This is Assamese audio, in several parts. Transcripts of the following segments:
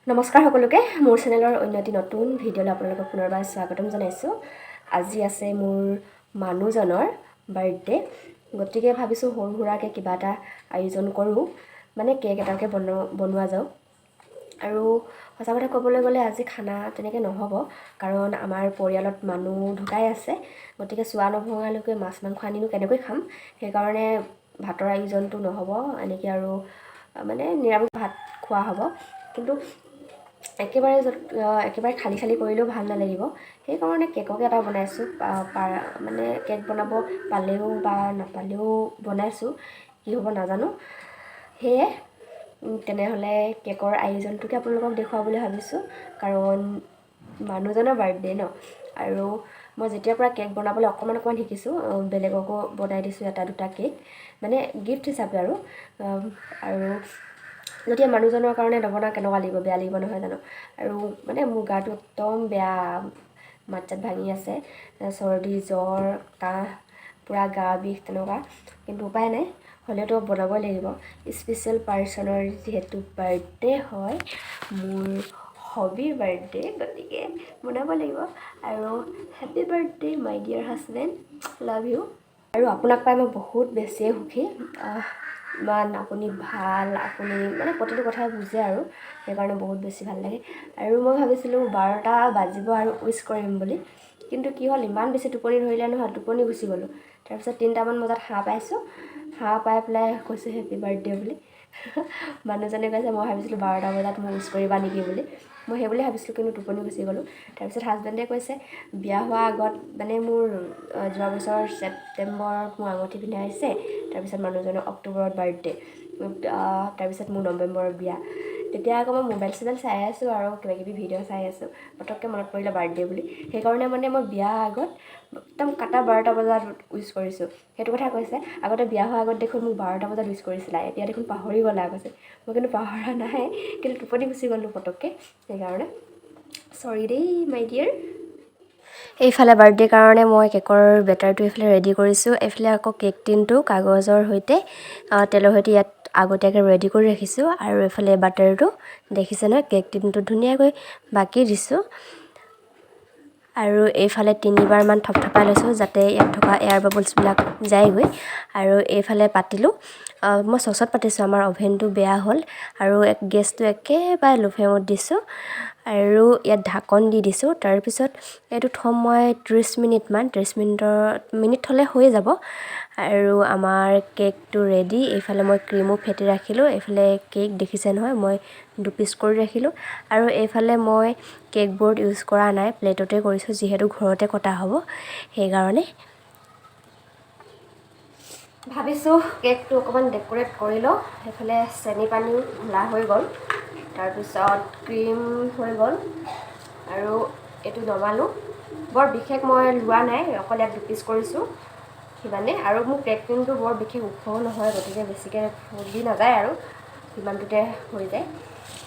নমস্কাৰ সকলোকে মোৰ চেনেলৰ অন্যটি নতুন ভিডিঅ'লৈ আপোনালোকক পুনৰবাৰ স্বাগতম জনাইছোঁ। আজি আছে মোৰ মানুহজনৰ বাৰ্থডে, গতিকে ভাবিছোঁ সৰু সুৰাকৈ কিবা এটা আয়োজন কৰোঁ, মানে কেক এটাকে বনোৱা যাওক। আৰু সঁচা কথা ক'বলৈ গ'লে আজি খানা তেনেকৈ নহ'ব, কাৰণ আমাৰ পৰিয়ালত মানুহ ঢুকাই আছে, গতিকে চোৱা নভঙালৈকে মাছ মাংস আনিনো কেনেকৈ খাম। সেইকাৰণে ভাতৰ আয়োজনটো নহ'ব, এনেকৈ আৰু মানে নিৰামিষ ভাত খোৱা হ'ব। কিন্তু একেবাৰে খালী কৰিলেও ভাল নালাগিব, সেইকাৰণে কেককে এটা বনাইছোঁ। মানে কেক বনাব পালেও বা নাপালেও বনাইছোঁ, কি হ'ব নাজানো। সেয়ে তেনেহ'লে কেকৰ আয়োজনটোকে আপোনালোকক দেখুৱাবলৈ ভাবিছোঁ, কাৰণ মানুহজনৰ বাৰ্থডে ন। আৰু মই যেতিয়াৰ পৰা কেক বনাবলৈ অকণমান শিকিছোঁ, বেলেগকো বনাই দিছোঁ এটা দুটা কেক, মানে গিফ্ট হিচাপে আৰু যেতিয়া মানুহজনৰ কাৰণে নবনাওঁ কেনেকুৱা লাগিব, বেয়া লাগিব নহয় জানো। আৰু মানে মোৰ গাটো একদম বেয়া, মাত চাত ভাঙি আছে, চৰ্দি জ্বৰ কাহ পূৰা গা বিষ তেনেকুৱা, কিন্তু উপায় নাই, হ'লেওতো বনাবই লাগিব। স্পেচিয়েল পাৰ্চনৰ যিহেতু বাৰ্থডে হয়, মোৰ হবিৰ বাৰ্থডে, গতিকে বনাব লাগিব। আৰু happy birthday my dear husband, love you. আৰু আপোনাক পাই মই বহুত বেছিয়ে সুখী, ইমান আপুনি ভাল, আপুনি মানে প্ৰতিটো কথাই বুজে আৰু সেইকাৰণে বহুত বেছি ভাল লাগে। আৰু মই ভাবিছিলোঁ 12টা বাজিব আৰু উইচ কৰিম বুলি, কিন্তু কি হ'ল, ইমান বেছি টোপনি ধৰিলে নহয়, টোপনি গুচি গ'লোঁ। তাৰপিছত 3টামান বজাত সাৰ পাইছোঁ, সাৰ পাই পেলাই কৈছোঁ হেপী বাৰ্থডে বুলি। মানুহজনে কৈছে মই ভাবিছিলোঁ 12টা বজাত মোক উইচ কৰিবা নেকি বুলি, মই সেই বুলি ভাবিছিলোঁ, কিন্তু টোপনি গুচি গ'লোঁ। তাৰপিছত হাজবেণ্ডে কৈছে বিয়া হোৱাৰ আগত, মানে মোৰ যোৱা বছৰ ছেপ্টেম্বৰত মোৰ আঙুঠি পিন্ধাইছে, তাৰপিছত মানুহজনৰ অক্টোবৰত বাৰ্থডে, তাৰপিছত মোৰ নৱেম্বৰত বিয়া। তেতিয়া আকৌ মই মোবাইল চোবাইল চাই আছোঁ আৰু কিবাকিবি ভিডিঅ' চাই আছোঁ, পটককৈ মনত পৰিলে বাৰ্থডে বুলি। সেইকাৰণে মানে মই বিয়াৰ আগত একদম কাটা 12টা বজাত উইচ কৰিছোঁ। সেইটো কথা কৈছে, আগতে বিয়া হোৱাৰ আগত দেখোন মোক 12টা বজাত উইচ কৰিছিলা, এতিয়া দেখোন পাহৰি গ'লা কৈছে। মই কিন্তু পাহৰা নাই, কিন্তু টোপনি গুচি গ'লোঁ পটককৈ, সেইকাৰণে চৰি দেই মাই ডিয়াৰ। এইফালে বাৰ্থডেৰ কাৰণে মই কেকৰ বেটাৰটো এইফালে ৰেডি কৰিছোঁ। এইফালে আকৌ কেক টিনটো কাগজৰ সৈতে তেলৰ সৈতে ইয়াত আগতীয়াকৈ ৰেডি কৰি ৰাখিছোঁ। আৰু এইফালে বাটাৰটো দেখিছে নহয়, কেক টিনটো ধুনীয়াকৈ বাকি দিছোঁ। আৰু এইফালে 3বাৰমান থপথপাই লৈছোঁ, যাতে ইয়াত থকা এয়াৰ বাবলছবিলাক যায়গৈ। আৰু এইফালে পাতিলোঁ, মই চচত পাতিছোঁ, আমাৰ অ'ভেনটো বেয়া হ'ল। আৰু গেছটো একেবাৰে ল' ফ্লেমত দিছোঁ, আৰু ইয়াত ঢাকন দি দিছোঁ। তাৰপিছত এইটো থ'ম মই 30 মিনিট থ'লে হৈ যাব। আৰু আমাৰ কেকটো ৰেডি। এইফালে মই ক্ৰীমো ফেটি ৰাখিলোঁ, এইফালে কেক দেখিছে নহয়, মই 2 পিচ কৰি ৰাখিলোঁ। আৰু এইফালে মই কেক বৰ্ড ইউজ কৰা নাই, প্লেটতে কৰিছোঁ, যিহেতু ঘৰতে কটা হ'ব, সেইকাৰণে ভাবিছোঁ কেকটো অকণমান ডেক'ৰেট কৰি লওঁ। সেইফালে চেনি পানী ঢলা হৈ গ'ল, তাৰপিছত ক্ৰীম হৈ গ'ল, আৰু এইটো নমালোঁ। বৰ বিশেষ মই লোৱা নাই, অকল ইয়াত 2 পিচ কৰিছোঁ সিমানে। আৰু মোৰ কেক টিনটো বৰ বিশেষ ওখও নহয়, গতিকে বেছিকৈ ফুলি নাযায়, আৰু সিমানটোতে হৈ যায়।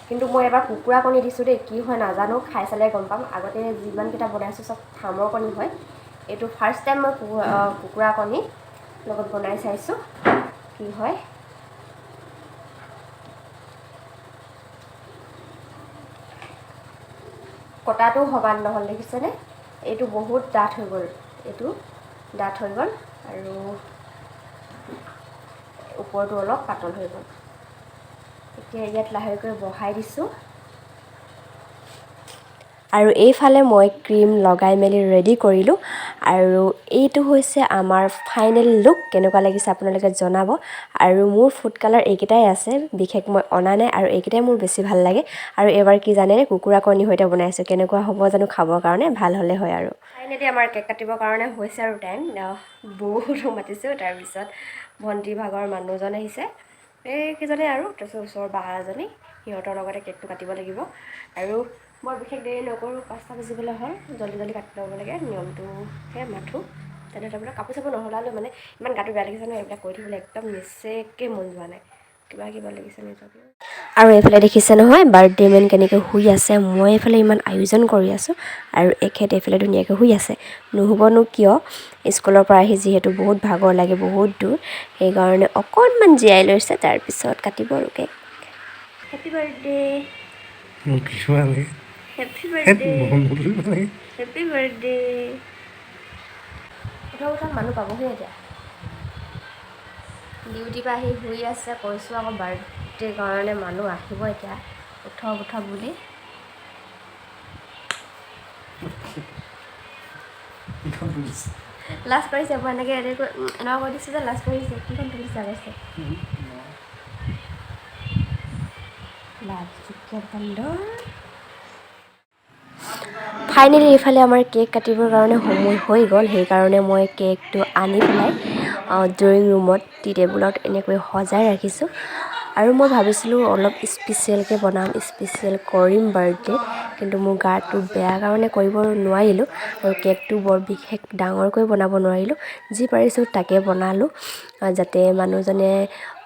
কিন্তু মই এবাৰ কুকুৰা কণী দিছোঁ দেই, কি হয় নাজানো, খাই চালে গম পাম। আগতে যিমানকেইটা বনাইছোঁ চব ফাৰ্মৰ কণী হয়, এইটো ফাৰ্ষ্ট টাইম মই কুকুৰা কণী লগত বনাই চাইছোঁ, কি হয়। কটাটো সমান নহ'ল, দেখিছেনে? এইটো বহুত ডাঠ হৈ গ'ল, এইটো ডাঠ হৈ গ'ল, আৰু ওপৰটো অলপ পাতল হৈ গ'ল। এতিয়া ইয়াত লাহেকৈ বহাই দিছোঁ। আৰু এইফালে মই ক্ৰীম লগাই মেলি ৰেডি কৰিলোঁ। আৰু এইটো হৈছে আমাৰ ফাইনেল লুক, কেনেকুৱা লাগিছে আপোনালোকে জনাব। আৰু মোৰ ফুড কালাৰ এইকেইটাই আছে, বিশেষ মই অনা নাই, আৰু এইকেইটাই মোৰ বেছি ভাল লাগে। আৰু এইবাৰ কি জানেনে, কুকুৰা কণীৰ সৈতে বনাইছোঁ, কেনেকুৱা হ'ব জানো খাবৰ কাৰণে, ভাল হ'লে হয়। আৰু ফাইনেলি আমাৰ কেক কাটিবৰ কাৰণে হৈছে আৰু টাইম, বহুতো মাতিছোঁ। তাৰপিছত ভণ্টি ভাগৰ মানুহজন আহিছে, এইকেইজনে, আৰু তাৰপিছত ওচৰৰ বা এজনী, সিহঁতৰ লগতে কেকটো কাটিব লাগিব। আৰু বৰ বিশেষ দেৰি নকৰোঁ, 5টা বাজিবলৈ হ'ল, জল্দি কাটি ল'ব লাগে, নিয়মটোহে মাথোঁ। তেনেদৰে তাৰপিছত কাপোৰ চাপোৰ নহ'লালেও, মানে ইমান গাটো বেয়া লাগিছে নহয়, এইবিলাক কৰি থাকিবলৈ একদম নিচেকৈ মন যোৱা নাই, কিবা লাগিছে নিজকে। আৰু এইফালে দেখিছে নহয়, বাৰ্থডে মেন কেনেকৈ শুই আছে, মই এইফালে ইমান আয়োজন কৰি আছোঁ, আৰু এখেত এইফালে ধুনীয়াকৈ শুই আছে। নুশুবনো কিয়, স্কুলৰ পৰা আহি যিহেতু বহুত ভাগৰ লাগে, বহুত দূৰ, সেইকাৰণে অকণমান জিৰাই লৈছে। তাৰপিছত কাটিব আৰু cake. Happy birthday. Happy birthday. Happy birthday. উঠা মানুহ পাবহি এতিয়া ডিউটিৰ পৰা আহি শুই আছে কৈছোঁ আকৌ বাৰ্থডে কাৰণে মানুহ আহিব এতিয়া উঠ বুলি লাজ কৰিছে মই এনেকৈ এনেকুৱা কৈ দিছোঁ যে লাজ কৰিছে কিখন তুলিছে কৈছে লাজ বান্দৰ ফাইনেলি এইফালে আমাৰ কেক কাটিবৰ কাৰণে সময় হৈ গ'ল সেইকাৰণে মই কেকটো আনি পেলাই ড্ৰয়িং ৰুমত টি টেবুলত এনেকৈ সজাই ৰাখিছোঁ আৰু মই ভাবিছিলোঁ অলপ স্পেচিয়েলকৈ বনাম স্পেচিয়েল কৰিম বাৰ্থডে কিন্তু মোৰ গাটো বেয়া কাৰণে কৰিব নোৱাৰিলোঁ আৰু কেকটো বৰ বিশেষ ডাঙৰকৈ বনাব নোৱাৰিলোঁ যি পাৰিছোঁ তাকে বনালোঁ যাতে মানুহজনে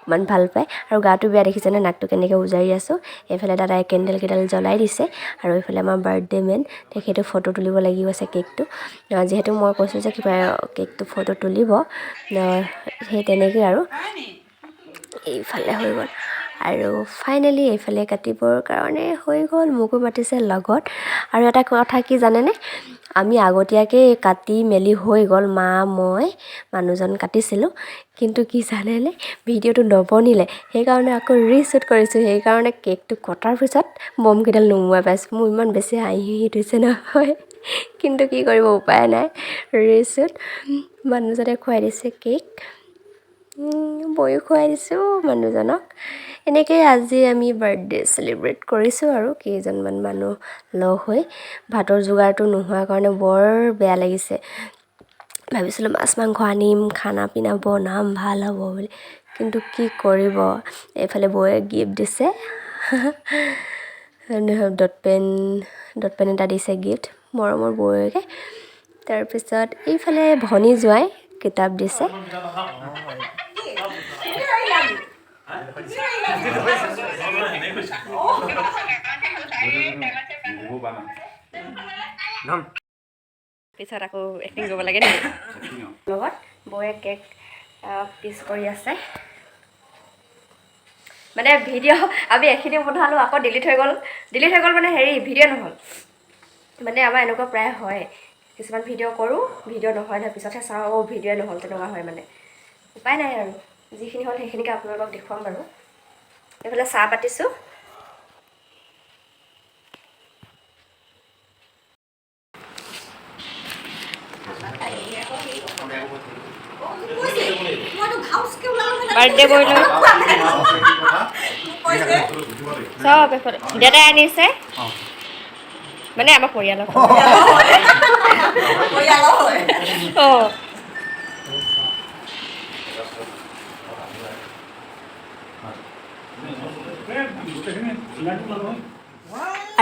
ইমান ভাল পায় আৰু গাটো বেয়া দেখিছেনে নাকটো কেনেকৈ উজাৰি আছোঁ এইফালে দাদাই কেণ্ডেল কেইডাল জ্বলাই দিছে আৰু এইফালে আমাৰ বাৰ্থডে মেন তেখেতে ফটো তুলিব লাগিব আছে কেকটো যিহেতু মই কৈছোঁ যে কিবা কেকটো ফটো তুলিব সেই তেনেকৈ আৰু এইফালে হৈ গ'ল আৰু ফাইনেলি এইফালে কাটিবৰ কাৰণে হৈ গ'ল মোকো মাতিছে লগত আৰু এটা কথা কি জানেনে আমি আগতীয়াকৈ কাটি মেলি হৈ গ'ল মা মই মানুহজন কাটিছিলোঁ কিন্তু কি জানেনে ভিডিঅ'টো নবনিলে সেইকাৰণে আকৌ ৰিশ্বুট কৰিছোঁ সেইকাৰণে কেকটো কটাৰ পিছত বমকেইডাল নুমুৱাই পাইছোঁ মোৰ ইমান বেছি হাঁহি উঠিছে নহয় কিন্তু কি কৰিব উপায় নাই ৰিশ্বুট মানুহজনে খুৱাই দিছে কেক বয়ো খুৱাই দিছোঁ মানুহজনক এনেকৈয়ে আজি আমি বাৰ্থডে চেলিব্ৰেট কৰিছোঁ আৰু কেইজনমান মানুহ লগ হৈ ভাতৰ যোগাৰটো নোহোৱাৰ কাৰণে বৰ বেয়া লাগিছে ভাবিছিলোঁ মাছ মাংস আনিম খানা পিনা বনাম ভাল হ'ব বুলি কিন্তু কি কৰিব এইফালে বৌয়ে গিফ্ট দিছে ডট পেন এটা দিছে গিফ্ট মৰমৰ বৌয়েকে তাৰপিছত এইফালে ভনী জোঁৱাই কিতাপ দিছে পিছত আকৌ এক্টিং কৰিব লাগে নেকি লগত বৌয়ে কেক পিচ কৰি আছে মানে ভিডিঅ' আমি এখিনি বনালোঁ আকৌ ডিলিট হৈ গ'ল মানে হেৰি ভিডিঅ' নহ'ল মানে আমাৰ এনেকুৱা প্ৰায় হয় কিছুমান ভিডিঅ' কৰোঁ ভিডিঅ' নহয় তাৰ পিছতহে চাওঁ ভিডিঅ' নহ'ল তেনেকুৱা হয় মানে উপায় নাই আৰু যিখিনি হ'ল সেইখিনিকে আপোনালোকক দেখুৱাম বাৰু এইফালে চাহ পাতিছোঁ বাৰ্থডে বয় লৈ চব এফালে দেউতাই আনিছে মানে আমাৰ পৰিয়ালৰ অঁ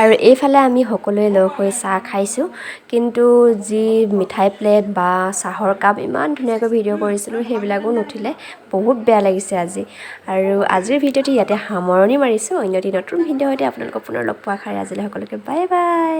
আৰু এইফালে আমি সকলোৱে লগ হৈ চাহ খাইছোঁ কিন্তু যি মিঠাই প্লেট বা চাহৰ কাপ ইমান ধুনীয়াকৈ ভিডিঅ' কৰিছিলোঁ সেইবিলাকো নুঠিলে বহুত বেয়া লাগিছে আজি আৰু আজিৰ ভিডিঅ'টি ইয়াতে সামৰণি মাৰিছোঁ অন্য এটি নতুন ভিডিঅ' সৈতে আপোনালোকক পুনৰ লগ পোৱা আশাৰে আজিলৈ সকলোকে বাই বাই